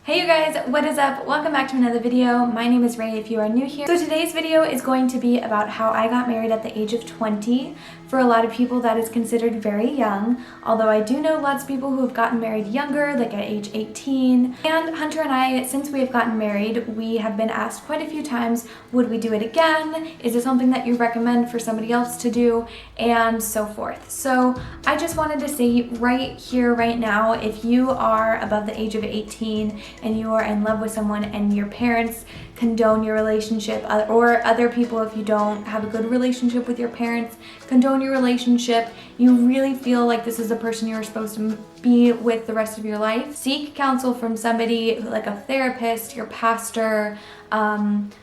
Hey you guys, what is up? Welcome back to another video. My name is Ray if you are new here. So today's video is going to be about how I got married at the age of 20. For a lot of people that is considered very young, although I do know lots of people who have gotten married younger, like at age 18. And Hunter and I, since we have gotten married, we have been asked quite a few times, would we do it again? Is it something that you recommend for somebody else to do? And so forth. So I just wanted to say right here, right now, if you are above the age of 18 and you are in love with someone and your parents condone your relationship, or other people, if you don't have a good relationship with your parents, condone your relationship, you really feel like this is the person you're supposed to be with the rest of your life, seek counsel from somebody like a therapist, your pastor,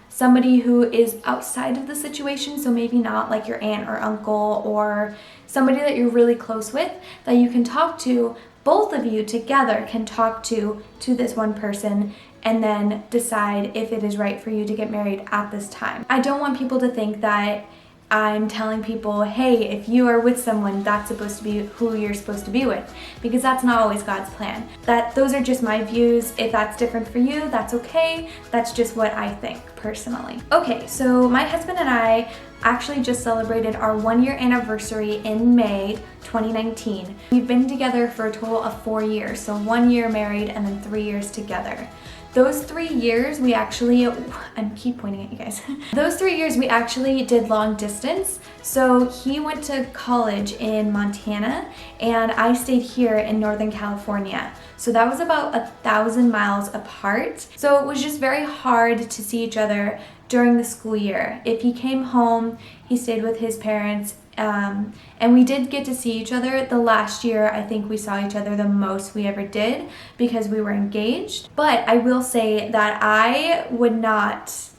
somebody who is outside of the situation, so maybe not like your aunt or uncle or somebody that you're really close with that you can talk to. Both of you together can talk to this one person and then decide if it is right for you to get married at this time. I don't want people to think that I'm telling people, hey, if you are with someone, that's supposed to be who you're supposed to be with, because that's not always God's plan. Those are just my views. If that's different for you, that's okay. That's just what I think personally. Okay, so my husband and I actually just celebrated our 1-year anniversary in May 2019. We've been together for a total of 4 years, so 1 year married and then 3 years together. Those 3 years we actually, I keep pointing at you guys. Those 3 years we actually did long distance. So he went to college in Montana and I stayed here in Northern California. So that was about 1,000 miles apart. So it was just very hard to see each other during the school year. If he came home, he stayed with his parents. And we did get to see each other. The last year, I think we saw each other the most we ever did because we were engaged. But I will say that I would not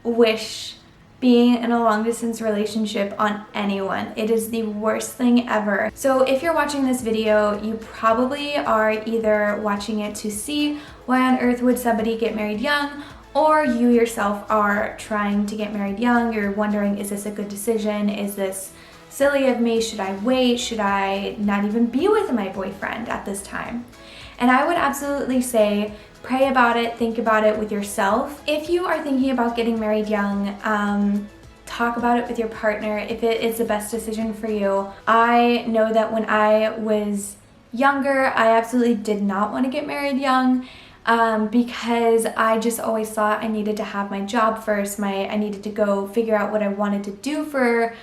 wish being in a long distance relationship on anyone. It is the worst thing ever. So if you're watching this video, you probably are either watching it to see why on earth would somebody get married young, or you yourself are trying to get married young. You're wondering, is this a good decision? Is this silly of me? Should I wait? Should I not even be with my boyfriend at this time? And I would absolutely say, pray about it, think about it with yourself. If you are thinking about getting married young, talk about it with your partner if it is the best decision for you. I know that when I was younger, I absolutely did not want to get married young. Because I just always thought I needed to have my job first. I needed to go figure out what I wanted to do for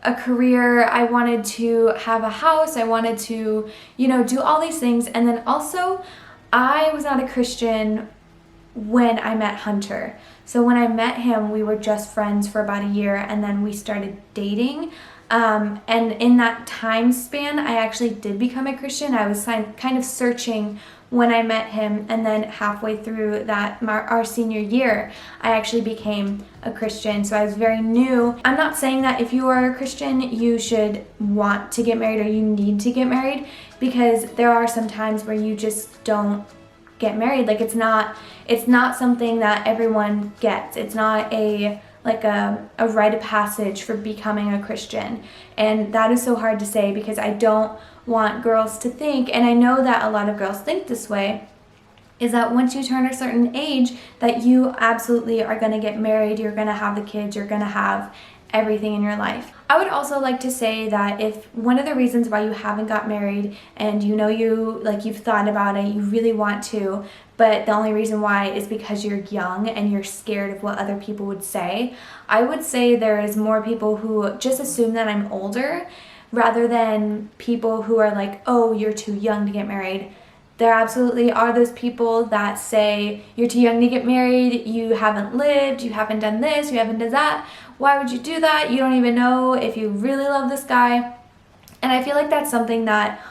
a career. I wanted to have a house. I wanted to, do all these things. And then also, I was not a Christian when I met Hunter. So when I met him, we were just friends for about a year and then we started dating. And in that time span, I actually did become a Christian. I was kind of searching when I met him, and then halfway through our senior year, I actually became a Christian. So I was very new. I'm not saying that if you are a Christian, you should want to get married or you need to get married, because there are some times where you just don't get married. Like it's not something that everyone gets. It's not a rite of passage for becoming a Christian. And that is so hard to say because I don't want girls to think, and I know that a lot of girls think this way, is that once you turn a certain age that you absolutely are going to get married, you're going to have the kids, you're going to have everything in your life. I would also like to say that if one of the reasons why you haven't got married and you've thought about it, you really want to, but the only reason why is because you're young and you're scared of what other people would say, I would say there is more people who just assume that I'm older rather than people who are like, oh, you're too young to get married. There absolutely are those people that say, you're too young to get married, you haven't lived, you haven't done this, you haven't done that. Why would you do that? You don't even know if you really love this guy. And I feel like that's something that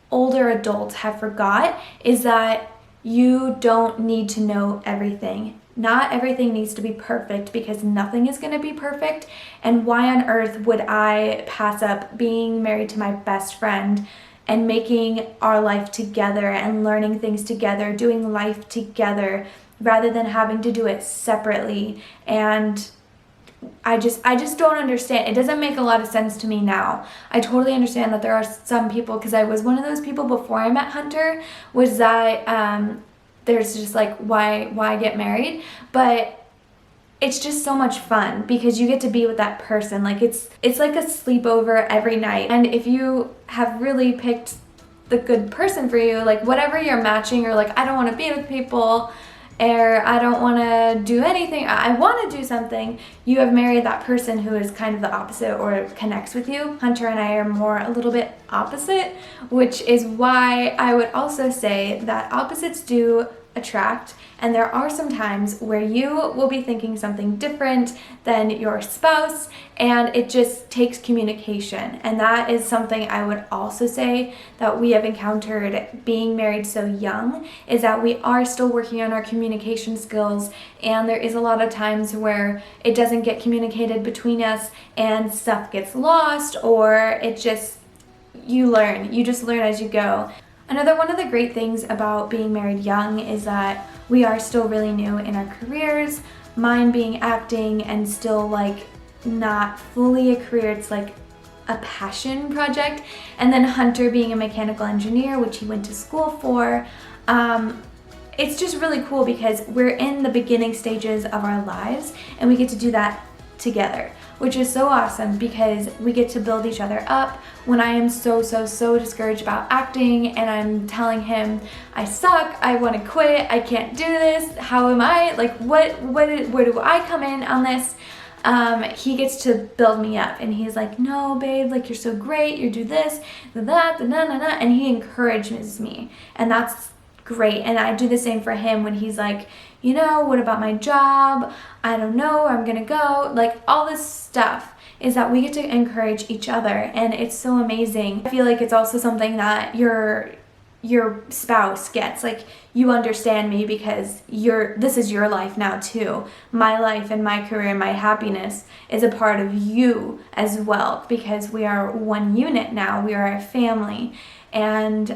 older adults have forgot, is that you don't need to know everything. Not everything needs to be perfect because nothing is going to be perfect. And why on earth would I pass up being married to my best friend and making our life together and learning things together, doing life together, rather than having to do it separately? And I just don't understand. It doesn't make a lot of sense to me now. I totally understand that there are some people, because I was one of those people before I met Hunter, was that there's just like, why get married? But it's just so much fun because you get to be with that person. Like it's like a sleepover every night. And if you have really picked the good person for you, like whatever you're matching, or like, I don't want to be with people, or I don't want to do anything, I want to do something, you have married that person who is kind of the opposite or connects with you. Hunter and I are more a little bit opposite, which is why I would also say that opposites do attract, and there are some times where you will be thinking something different than your spouse, and it just takes communication. And that is something I would also say that we have encountered being married so young, is that we are still working on our communication skills, and there is a lot of times where it doesn't get communicated between us and stuff gets lost, or it just, you just learn as you go. Another one of the great things about being married young is that we are still really new in our careers. Mine being acting and still like not fully a career, it's like a passion project. And then Hunter being a mechanical engineer, which he went to school for. It's just really cool because we're in the beginning stages of our lives and we get to do that together, which is so awesome because we get to build each other up. When I am so discouraged about acting and I'm telling him I suck, I want to quit, I can't do this, how am I, like where do I come in on this? He gets to build me up and he's like, no babe, like you're so great, you do this, that, and he encourages me, and that's great. And I do the same for him when he's like, you know, what about my job? I don't know where I'm gonna go. Like all this stuff is that we get to encourage each other, and it's so amazing. I feel like it's also something that your spouse gets. Like you understand me because this is your life now too. My life and my career and my happiness is a part of you as well, because we are one unit now. We are a family, and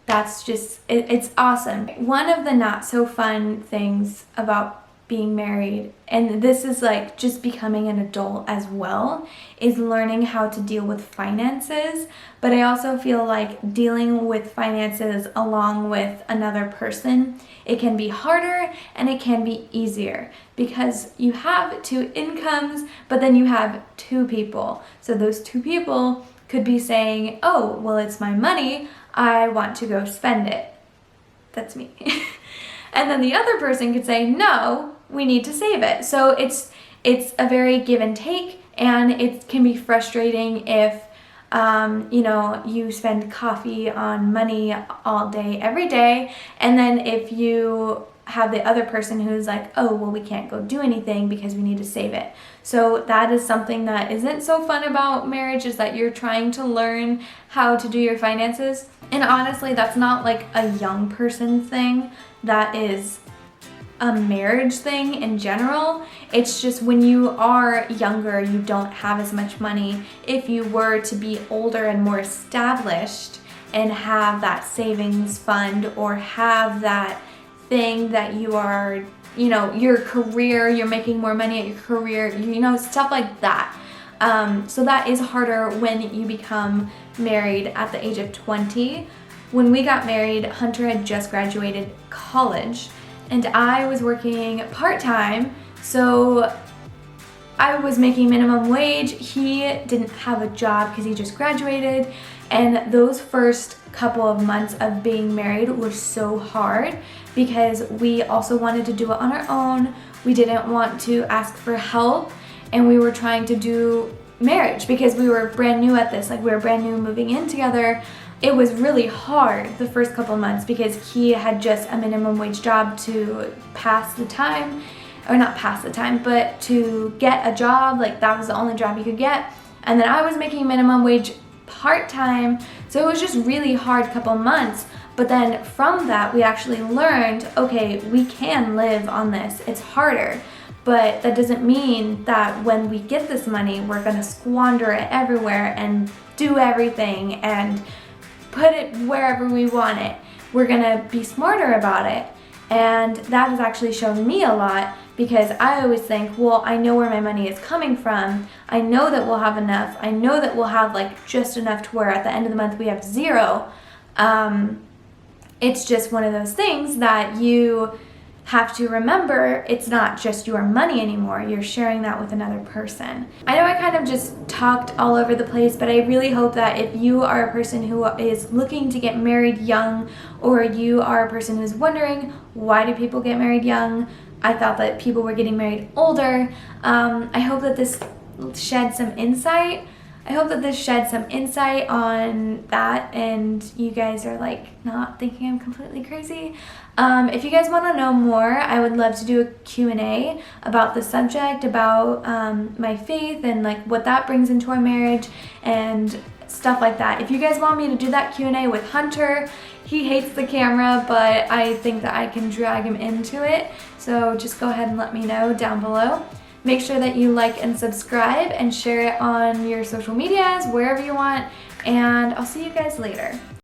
that's just, it's awesome. One of the not so fun things about being married, and this is like just becoming an adult as well, is learning how to deal with finances. But I also feel like dealing with finances along with another person, it can be harder and it can be easier because you have two incomes, but then you have two people. So those two people could be saying, oh, well, it's my money, I want to go spend it. That's me. And then the other person could say, no, we need to save it. So it's a very give and take, and it can be frustrating if you spend coffee on money all day, every day, and then if you have the other person who's like, oh, well, we can't go do anything because we need to save it. So that is something that isn't so fun about marriage, is that you're trying to learn how to do your finances. And honestly, that's not like a young person thing. That is a marriage thing in general. It's just when you are younger, you don't have as much money. If you were to be older and more established and have that savings fund, or have that thing that you are, your career, you're making more money at your career, stuff like that. So that is harder when you become married at the age of 20. When we got married, Hunter had just graduated college and I was working part-time, so I was making minimum wage. He didn't have a job because he just graduated, and those first couple of months of being married was so hard because we also wanted to do it on our own. We didn't want to ask for help, and we were trying to do marriage because we were brand new at this, like we were brand new moving in together. It was really hard the first couple months because he had just a minimum wage job to pass the time, or not pass the time, but to get a job. Like that was the only job he could get. And then I was making minimum wage part-time, so it was just really hard couple months. But then from that, we actually learned, okay, we can live on this. It's harder, but that doesn't mean that when we get this money, we're gonna squander it everywhere and do everything and put it wherever we want it. We're gonna be smarter about it. And that has actually shown me a lot, because I always think, well, I know where my money is coming from. I know that we'll have enough. I know that we'll have like just enough to where at the end of the month we have zero. It's just one of those things that you have to remember. It's not just your money anymore. You're sharing that with another person. I know I kind of just talked all over the place, but I really hope that if you are a person who is looking to get married young, or you are a person who's wondering, why do people get married young? I thought that people were getting married older. I hope that this shed some insight. I hope that this sheds some insight on that and you guys are like not thinking I'm completely crazy. If you guys want to know more, I would love to do a Q&A about the subject, about my faith and like what that brings into our marriage and stuff like that. If you guys want me to do that Q&A with Hunter, he hates the camera, but I think that I can drag him into it. So just go ahead and let me know down below. Make sure that you like and subscribe and share it on your social medias, wherever you want, and I'll see you guys later.